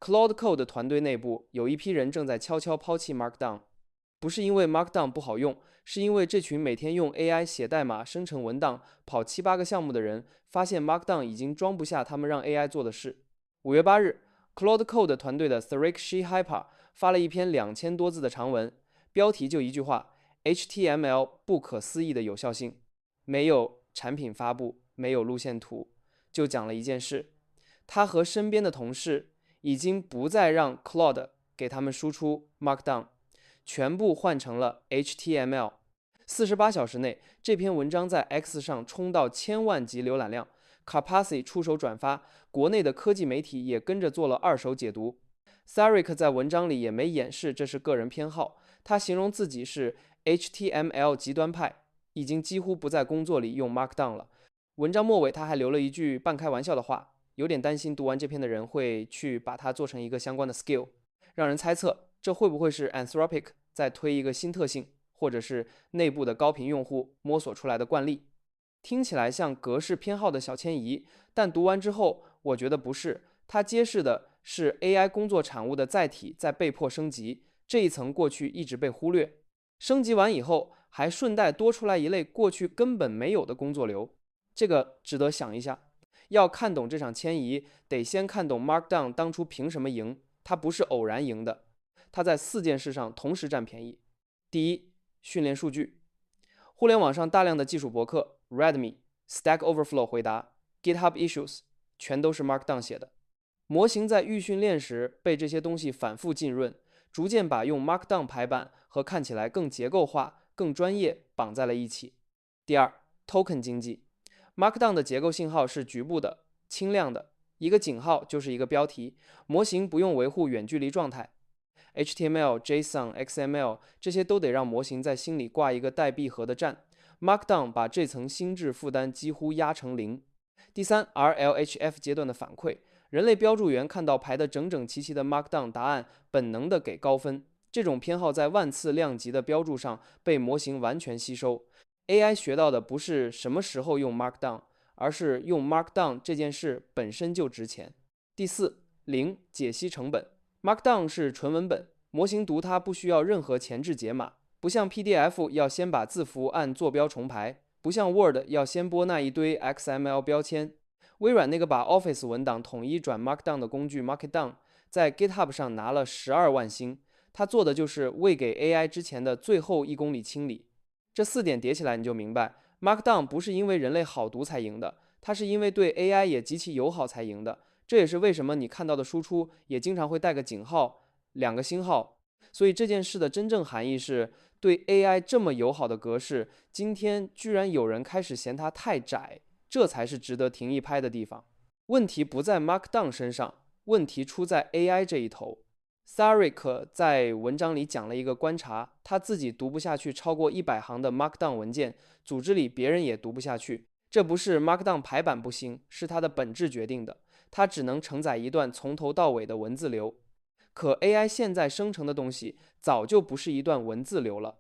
Claude Code 团队内部有一批人正在悄悄抛弃 Markdown，不是因为 Markdown 不好用，是因为这群每天用 AI 写代码生成文档、跑7、8个项目的人，发现 Markdown 已经装不下他们让 AI 做的事。5月8日，Claude Code 团队的 Tariq Shihapa 发了一篇2000多字的长文，标题就一句话：HTML 不可思议的有效性。没有产品发布，没有路线图，就讲了一件事：他和身边的同事已经不再让 Claude 给他们输出 Markdown，全部换成了 HTML。48小时内，这篇文章在 X 上冲到1000万级浏览量 ，Karpathy 出手转发，国内的科技媒体也跟着做了二手解读。Tariq 在文章里也没掩饰这是个人偏好，他形容自己是 HTML 极端派，已经几乎不在工作里用 Markdown 了。文章末尾他还留了一句半开玩笑的话，有点担心读完这篇的人会去把它做成一个相关的 skill， 让人猜测这会不会是 Anthropic 在推一个新特性，或者是内部的高频用户摸索出来的惯例。听起来像格式偏好的小迁移，但读完之后我觉得不是，它揭示的是 AI 工作产物的载体在被迫升级，这一层过去一直被忽略，升级完以后还顺带多出来一类过去根本没有的工作流，这个值得想一下。要看懂这场迁移，得先看懂 Markdown 当初凭什么赢，它不是偶然赢的，它在4件事上同时占便宜。第一，训练数据。互联网上大量的技术博客 Readme、Stack Overflow 回答、GitHub Issues 全都是 Markdown 写的。模型在预训练时被这些东西反复浸润，逐渐把用 Markdown 排版和看起来更结构化、更专业绑在了一起。第二， Token 经济。Markdown 的结构信号是局部的、轻量的，一个井号就是一个标题，模型不用维护远距离状态。HTML、JSON、XML 这些都得让模型在心里挂一个带闭合的站。Markdown 把这层心智负担几乎压成零。第三， RLHF 阶段的反馈。人类标注员看到排得整整齐齐的 Markdown 答案，本能的给高分。这种偏好在万次量级的标注上被模型完全吸收。AI 学到的不是什么时候用 Markdown， 而是用 Markdown 这件事本身就值钱。第四，零解析成本。Markdown 是纯文本，模型读它不需要任何前置解码，不像 PDF 要先把字符按坐标重排，不像 Word 要先拨那一堆 XML 标签。微软那个把 Office 文档统一转 Markdown 的工具 Markdown， 在 GitHub 上拿了12万星，它做的就是喂给 AI 之前的最后1公里清理。这4点叠起来你就明白， Markdown 不是因为人类好读才赢的，它是因为对 AI 也极其友好才赢的。这也是为什么你看到的输出也经常会带个井号、2个星号。所以这件事的真正含义是，对 AI 这么友好的格式，今天居然有人开始嫌它太窄，这才是值得停一拍的地方。问题不在 Markdown 身上，问题出在 AI 这一头。Tariq 在文章里讲了一个观察，他自己读不下去超过100行的 Markdown 文件，组织里别人也读不下去。这不是 Markdown 排版不行，是它的本质决定的。它只能承载一段从头到尾的文字流，可 AI 现在生成的东西早就不是一段文字流了。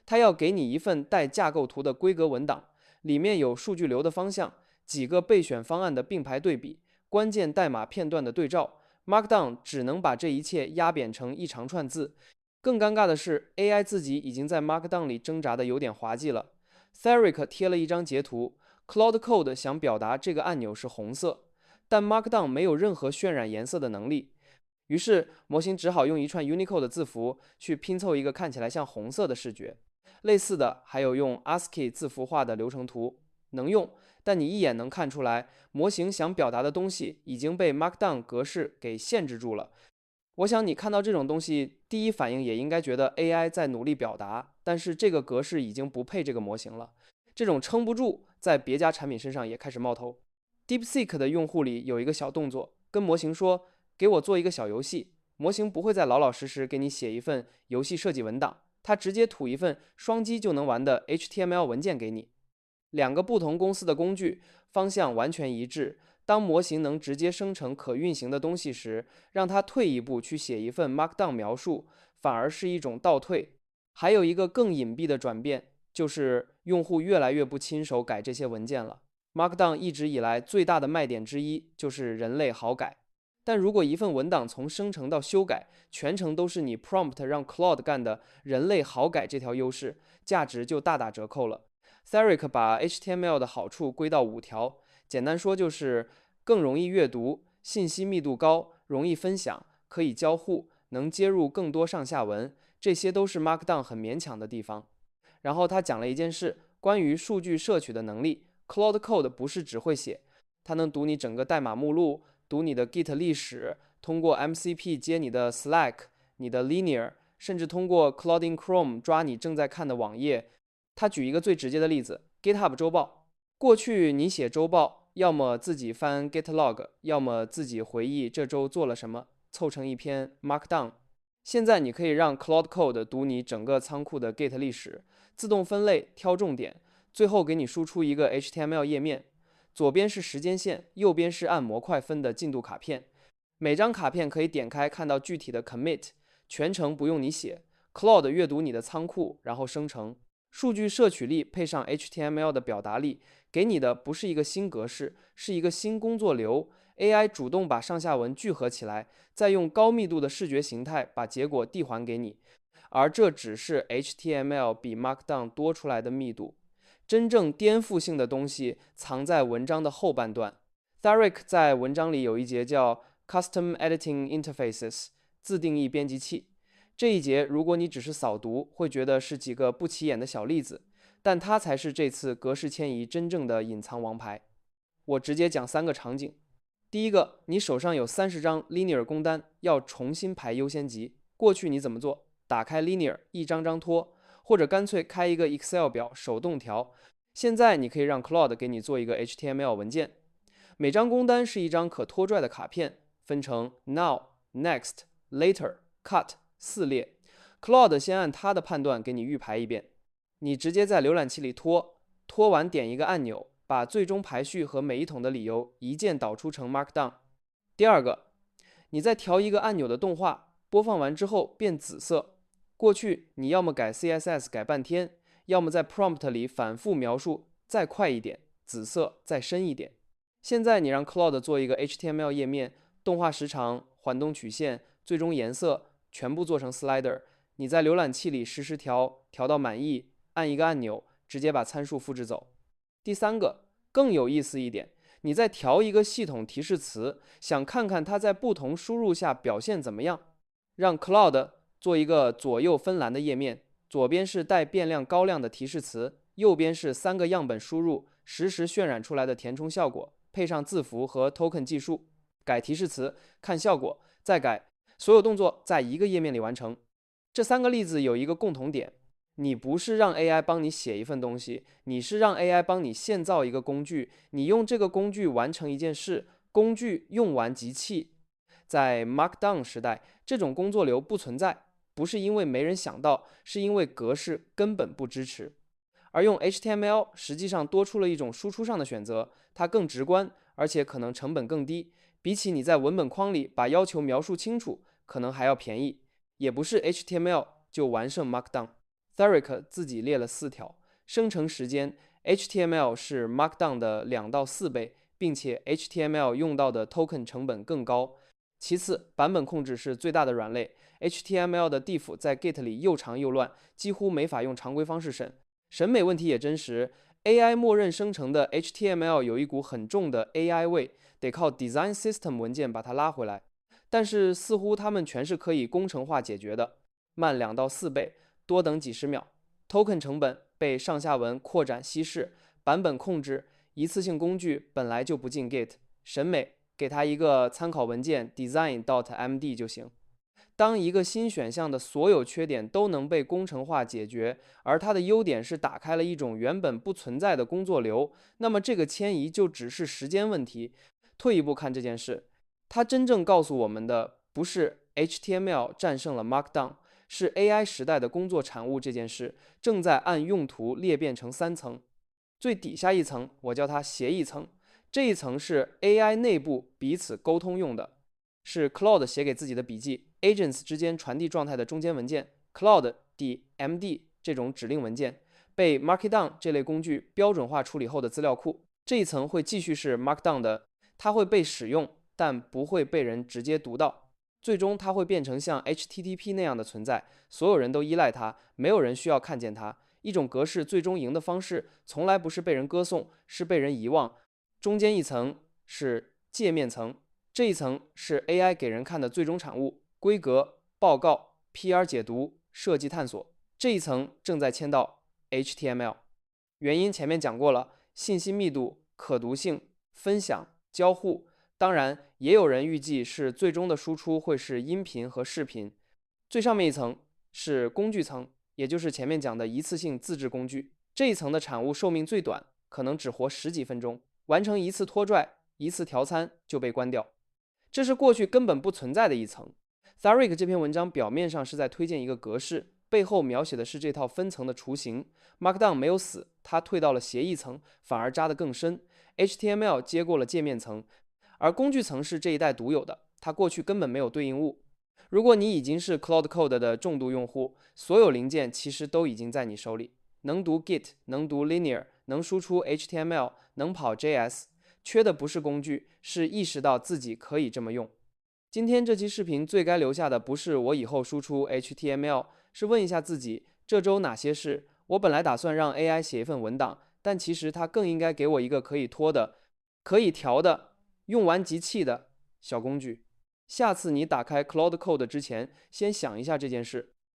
它要给你一份带架构图的规格文档，里面有数据流的方向，几个备选方案的并排对比，关键代码片段的对照。Markdown 只能把这一切压扁成一长串字。更尴尬的是 AI 自己已经在 Markdown 里挣扎的有点滑稽了。Tariq 贴了一张截图， Claude Code 想表达这个按钮是红色，但 Markdown 没有任何渲染颜色的能力，于是模型只好用一串 Unicode 的字符去拼凑一个看起来像红色的视觉。类似的还有用 ASCII 字符化的流程图，能用，但你一眼能看出来，模型想表达的东西已经被 Markdown 格式给限制住了。我想你看到这种东西，第一反应也应该觉得 AI 在努力表达，但是这个格式已经不配这个模型了。这种撑不住，在别家产品身上也开始冒头。DeepSeek 的用户里有一个小动作，跟模型说，给我做一个小游戏。模型不会再老老实实给你写一份游戏设计文档，它直接吐一份双击就能玩的 HTML 文件给你。2个不同公司的工具，方向完全一致。当模型能直接生成可运行的东西时，让它退一步去写一份 Markdown 描述，反而是一种倒退。还有一个更隐蔽的转变，就是用户越来越不亲手改这些文件了。Markdown 一直以来最大的卖点之一就是人类好改。但如果一份文档从生成到修改，全程都是你 prompt 让 Claude 干的，人类好改这条优势，价值就大打折扣了。Theric 把 HTML 的好处归到5条，简单说就是更容易阅读，信息密度高，容易分享，可以交互，能接入更多上下文，这些都是 Markdown 很勉强的地方。然后他讲了一件事，关于数据摄取的能力。Claude Code 不是只会写，它能读你整个代码目录，读你的 Git 历史，通过 MCP 接你的 Slack、你的 Linear， 甚至通过 Claudine Chrome 抓你正在看的网页。他举一个最直接的例子 ，GitHub 周报。过去你写周报，要么自己翻 Gitlog， 要么自己回忆这周做了什么，凑成一篇 Markdown。现在你可以让 Claude Code 读你整个仓库的 Git 历史，自动分类，挑重点，最后给你输出一个 HTML 页面。左边是时间线，右边是按模块分的进度卡片。每张卡片可以点开看到具体的 commit， 全程不用你写 ，Claude 阅读你的仓库，然后生成。数据摄取力配上 HTML 的表达力，给你的不是一个新格式，是一个新工作流。AI 主动把上下文聚合起来，再用高密度的视觉形态把结果递还给你。而这只是 HTML 比 Markdown 多出来的密度。真正颠覆性的东西藏在文章的后半段。Theric 在文章里有一节叫 Custom Editing Interfaces 自定义编辑器。这一节如果你只是扫读，会觉得是几个不起眼的小例子，但它才是这次格式迁移真正的隐藏王牌。我直接讲3个场景。第一个，你手上有30张 Linear 工单，要重新排优先级。过去你怎么做？打开 Linear， 一张张拖，或者干脆开一个 Excel 表手动调。现在你可以让 Claude 给你做一个 HTML 文件，每张工单是一张可拖拽的卡片，分成 Now、Next、Later、Cut 4列。Claude 先按它的判断给你预排一遍，你直接在浏览器里拖，拖完点一个按钮，把最终排序和每一桶的理由一键导出成 Markdown。第二个，你再调一个按钮的动画，播放完之后变紫色。过去你要么改 CSS 改半天，要么在 prompt 里反复描述再快一点，紫色再深一点。现在你让 Claude 做一个 HTML 页面，动画时长、缓动曲线、最终颜色全部做成 slider， 你在浏览器里实时调，调到满意，按一个按钮，直接把参数复制走。第三个，更有意思一点，你再调一个系统提示词，想看看它在不同输入下表现怎么样，让 Claude 做一个左右分栏的页面，左边是带变量高亮的提示词，右边是3个样本输入实时渲染出来的填充效果，配上字符和 token 计数。改提示词，看效果，再改，所有动作在一个页面里完成。这3个例子有一个共同点，你不是让 AI 帮你写一份东西，你是让 AI 帮你现造一个工具，你用这个工具完成一件事，工具用完即弃。在 Markdown 时代，这种工作流不存在，不是因为没人想到，是因为格式根本不支持。而用 HTML 实际上多出了一种输出上的选择，它更直观，而且可能成本更低，比起你在文本框里把要求描述清楚，可能还要便宜。也不是 HTML 就完胜 Markdown。Theric 自己列了4条，生成时间 HTML 是 Markdown 的2到4倍，并且 HTML 用到的 token 成本更高。其次，版本控制是最大的软肋。HTML 的 diff 在 Git 里又长又乱，几乎没法用常规方式审。审美问题也真实 ，AI 默认生成的 HTML 有一股很重的 AI 味，得靠 Design System 文件把它拉回来。但是似乎它们全是可以工程化解决的，慢2到4倍，多等几十秒。Token 成本被上下文扩展稀释，版本控制一次性工具本来就不进 Git， 审美给它一个参考文件 design.md 就行。当一个新选项的所有缺点都能被工程化解决，而它的优点是打开了一种原本不存在的工作流，那么这个迁移就只是时间问题。退一步看这件事，它真正告诉我们的不是 HTML 战胜了 Markdown， 是 AI 时代的工作产物这件事正在按用途裂变成3层。最底下一层我叫它协议层，这一层是 AI 内部彼此沟通用的，是 Claude 写给自己的笔记 agents 之间传递状态的中间文件 Claude.md 这种指令文件，被 Markdown 这类工具标准化处理后的资料库。这一层会继续是 Markdown 的，它会被使用，但不会被人直接读到。最终它会变成像 HTTP 那样的存在，所有人都依赖它，没有人需要看见它。一种格式最终赢的方式，从来不是被人歌颂，是被人遗忘。中间一层是界面层，这一层是 AI 给人看的最终产物，规格、报告、PR 解读、设计探索。这一层正在迁到 HTML。原因前面讲过了，信息密度、可读性、分享、交互。当然，也有人预计是最终的输出会是音频和视频。最上面一层是工具层，也就是前面讲的一次性自制工具。这一层的产物寿命最短，可能只活10几分钟，完成一次拖拽、一次调参就被关掉。这是过去根本不存在的一层。Tharik 这篇文章表面上是在推荐一个格式，背后描写的是这套分层的雏形。Markdown 没有死，它退到了协议层，反而扎得更深。HTML 接过了界面层，而工具层是这一代独有的，它过去根本没有对应物。如果你已经是 Cloud Code 的重度用户，所有零件其实都已经在你手里，能读 Git， 能读 Linear， 能输出 HTML， 能跑 JS， 缺的不是工具，是意识到自己可以这么用。今天这期视频最该留下的不是我以后输出 HTML， 是问一下自己，这周哪些事我本来打算让 AI 写一份文档，但其实它更应该给我一个可以拖的、可以调的、用完即弃的小工具。下次你打开 Cloud Code 之前，先想一下这件事。